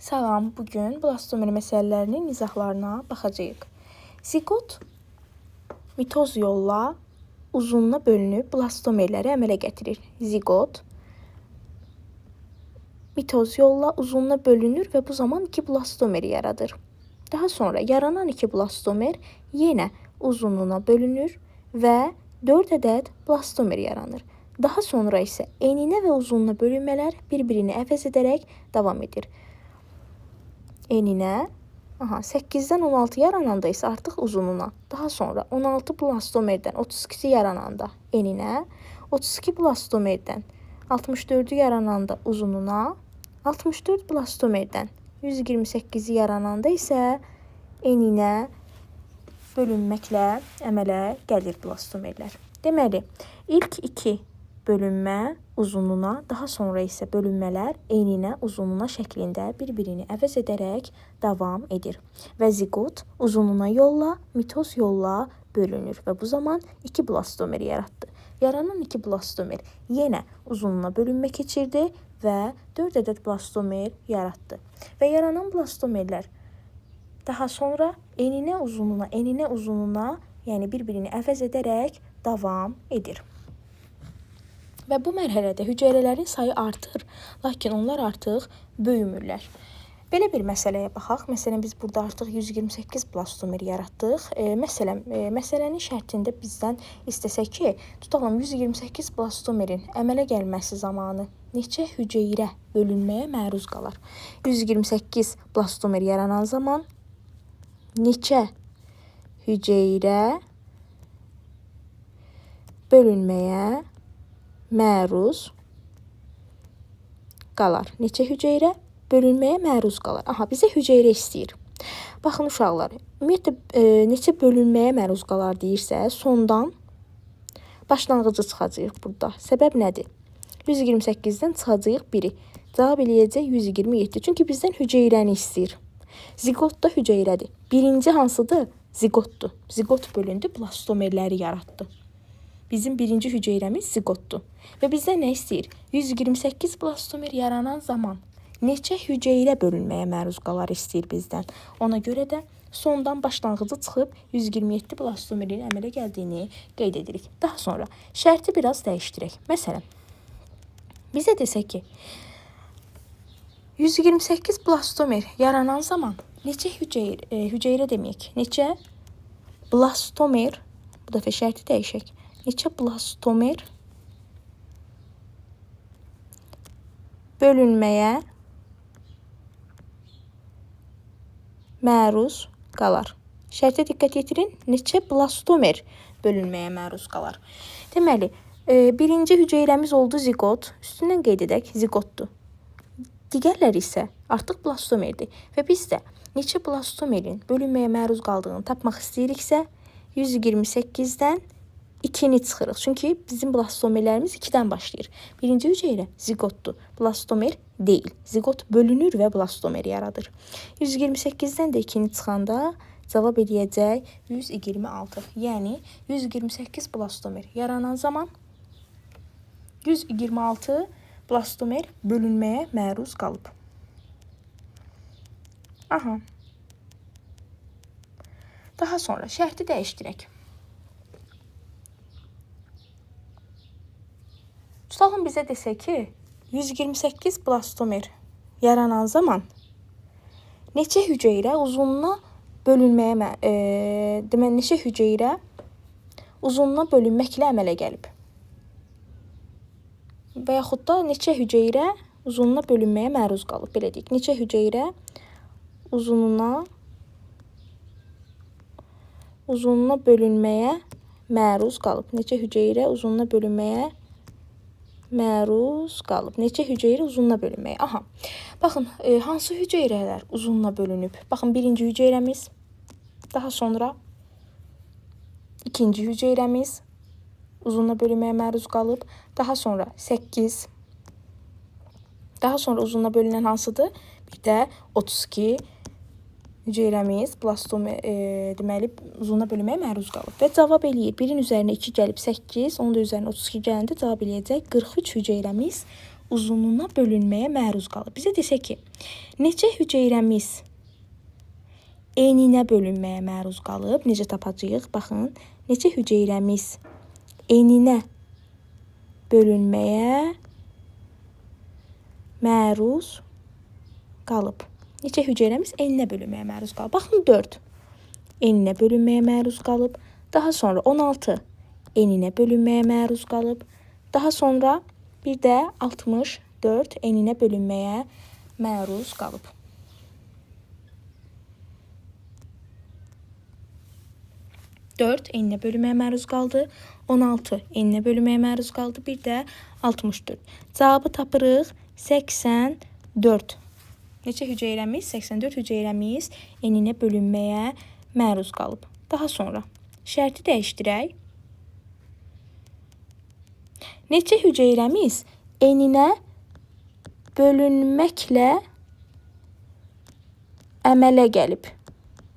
Salam, bugün blastomer məsələlərinin izahlarına baxacağıq. Zigot mitoz yolla uzununa bölünüb blastomerləri əmələ gətirir. Zigot mitoz yolla uzununa bölünür və bu zaman 2 blastomer yaradır. Daha sonra yaranan 2 blastomer yenə uzunluğuna bölünür və 4 ədəd blastomer yaranır. Daha sonra isə eninə və uzunluğuna bölünmələr bir-birini əvəz edərək davam edir. Eninə 8-dən 16 yarananda isə artıq uzunluğuna, daha sonra 16 blastomerdən 32-si yarananda eninə, 32 blastomerdən 64-ü yarananda uzunluğuna, 64 blastomerdən 128-i yarananda isə eninə bölünməklə əmələ gəlir blastomerlər. Deməli, ilk 2 bölünmə uzunluğuna, daha sonra isə bölünmələr eninə, uzunluğuna şəklində bir-birini əvəz edərək davam edir. Və zigot uzunluğuna yolla, mitoz yolla bölünür və bu zaman 2 blastomer yaratdı. Yaranan 2 blastomer yenə uzunluğuna bölünmə keçirdi və 4 ədəd blastomer yaratdı. Və yaranan blastomerlər daha sonra eninə, uzunluğuna, yəni bir-birini əvəz edərək davam edir. Və bu mərhələdə hüceyrələrin sayı artır, lakin onlar artıq böyümürlər. Belə bir məsələyə baxaq. Məsələn, biz burada artıq 128 blastomer yaratdıq. Məsələnin şərtində bizdən istəsək ki, tutalım 128 blastomerin əmələ gəlməsi zamanı neçə hüceyrə bölünməyə məruz qalar? 128 blastomer yaranan zaman neçə hüceyrə bölünməyə məruz qalar? Neçə hüceyrə bölünməyə məruz qalar? Bizə hüceyrə istəyir. Baxın uşaqlar, ümumiyyətlə neçə bölünməyə məruz qalar deyirsə, sondan başlanğıcı çıxacağıq burada. Səbəb nədir? 128-dən çıxacağıq 1-i. Cavab eləyəcək 127. Çünki bizdən hüceyrəni istəyir. Zigot da hüceyrədir. Birinci hansıdır? Zigotdur. Zigot bölündü, blastomerləri yaratdı. Bizim birinci hüceyrəmiz zigotdur. Və bizdən nə istəyir? 128 blastomer yaranan zaman neçə hüceyrə bölünməyə məruz qalar istəyir bizdən. Ona görə də sondan başlanğıcı çıxıb 127 blastomerin əmələ gəldiyini qeyd edirik. Daha sonra şərti biraz dəyişdirək. Məsələn, bizə desək ki, 128 blastomer yaranan zaman neçə hüceyrə deməyək, neçə blastomer, bu dəfə şərti dəyişək. Neçə blastomer bölünməyə məruz qalar. Şərtə diqqət yetirin. Neçə blastomer bölünməyə məruz qalar. Deməli, birinci hüceyrəmiz oldu zigot. Üstündən qeyd edək, zigotdur. Digərləri isə artıq blastomerdir. Və biz də neçə blastomerin bölünməyə məruz qaldığını tapmaq istəyiriksə, 128-dən 2-ni çıxırıq. Çünki bizim blastomerlərimiz 2-dən başlayır. Birinci hüceyrə zigotdur. Blastomer deyil. Zigot bölünür və blastomer yaradır. 128-dən də 2-ni çıxanda cavab eləyəcək 126. Yəni 128 blastomer yaranan zaman 126 blastomer bölünməyə məruz qalıb. Daha sonra şərti dəyişdirək. Tutalım bizə desək ki, 128 blastomer yaranan zaman neçə hüceyrə uzunluğuna bölünməyə, neçə hüceyrə uzunluğuna bölünməklə əmələ gəlib. Və yaxud da neçə hüceyrə uzunluğuna bölünməyə məruz qalıb. Belə deyək, neçə hüceyrə uzunluğuna bölünməyə məruz qalıb. Neçə hüceyrə uzunluğuna bölünməyə məruz qalıb. Neçə hüceyrə uzunluğuna bölünməyə. Baxın, hansı hüceyrələr uzunluğuna bölünüb? Baxın, birinci hüceyrəmiz, daha sonra ikinci hüceyrəmiz uzunluğuna bölünməyə məruz qalıb. Daha sonra 8. Daha sonra uzunluğuna bölünən hansıdır? Bir də 32 hüceyrəmiz deməli uzunluğuna bölünməyə məruz qalıb. Və cavab eləyir. 1-in üzərinə 2 gəlib 8, onun da üzərinə 32 gələndə cavab eləyəcək 43 hüceyrəmiz uzunluğuna bölünməyə məruz qalıb. Bizə desə ki, neçə hüceyrəmiz eninə bölünməyə məruz qalıb. Necə tapacağıq? Baxın, neçə hüceyrəmiz eninə bölünməyə məruz qalıb. Neçə hüceyrəmiz eninə bölünməyə məruz qalıb. Baxın, 4 eninə bölünməyə məruz qalıb. Daha sonra 16 eninə bölünməyə məruz qalıb. Daha sonra bir də 64 eninə bölünməyə məruz qalıb. Dörd eninə bölünməyə məruz qaldı. 16 eninə bölünməyə məruz qaldı. Bir də 64. Cavabı tapırıq 84. Neçə hüceyrəmiz? 84 hüceyrəmiz eninə bölünməyə məruz qalıb. Daha sonra şərti dəyişdirək. Neçə hüceyrəmiz eninə bölünməklə əmələ gəlib.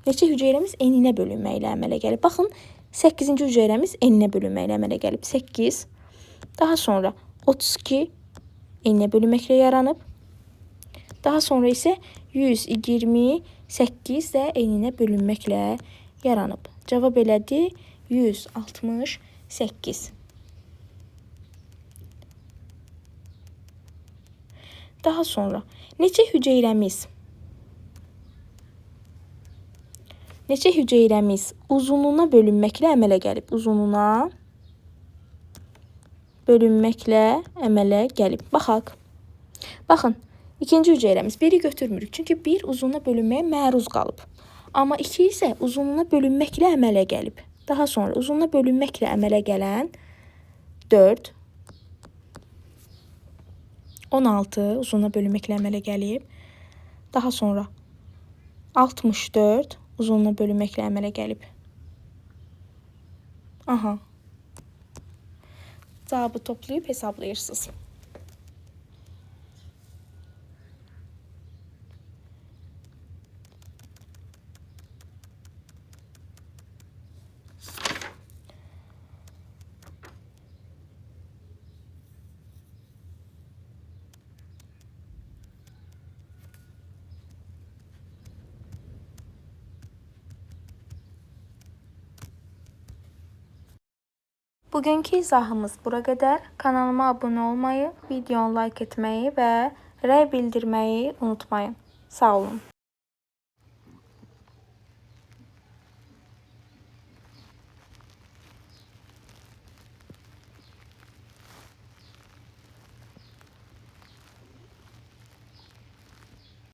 Neçə hüceyrəmiz eninə bölünməklə əmələ gəlib. Baxın, 8-ci hüceyrəmiz eninə bölünməklə əmələ gəlib. 8. Daha sonra 32 eninə bölünməklə yaranıb. Daha sonra isə 128 də eninə bölünməklə yaranıb. Cavab elədi 168. Daha sonra neçə hüceyrəmiz uzunluğuna bölünməklə əmələ gəlib. Uzunluğuna bölünməklə əmələ gəlib. Baxaq. Baxın, ikinci hüceyrəmiz 1-i götürmürük. Çünki 1 uzunluğuna bölünməyə məruz qalıb. Amma 2 isə uzunluğuna bölünməklə əmələ gəlib. Daha sonra uzunluğuna bölünməklə əmələ gələn 4, 16 uzunluğuna bölünməklə əmələ gəlib. Daha sonra 64 uzunluğuna bölünməklə əmələ gəlib. Aha. Cavabı toplayıb hesablayırsınız. Bugünkü izahımız bura qədər. Kanalıma abunə olmayı, videonu like etməyi və rəy bildirməyi unutmayın. Sağ olun.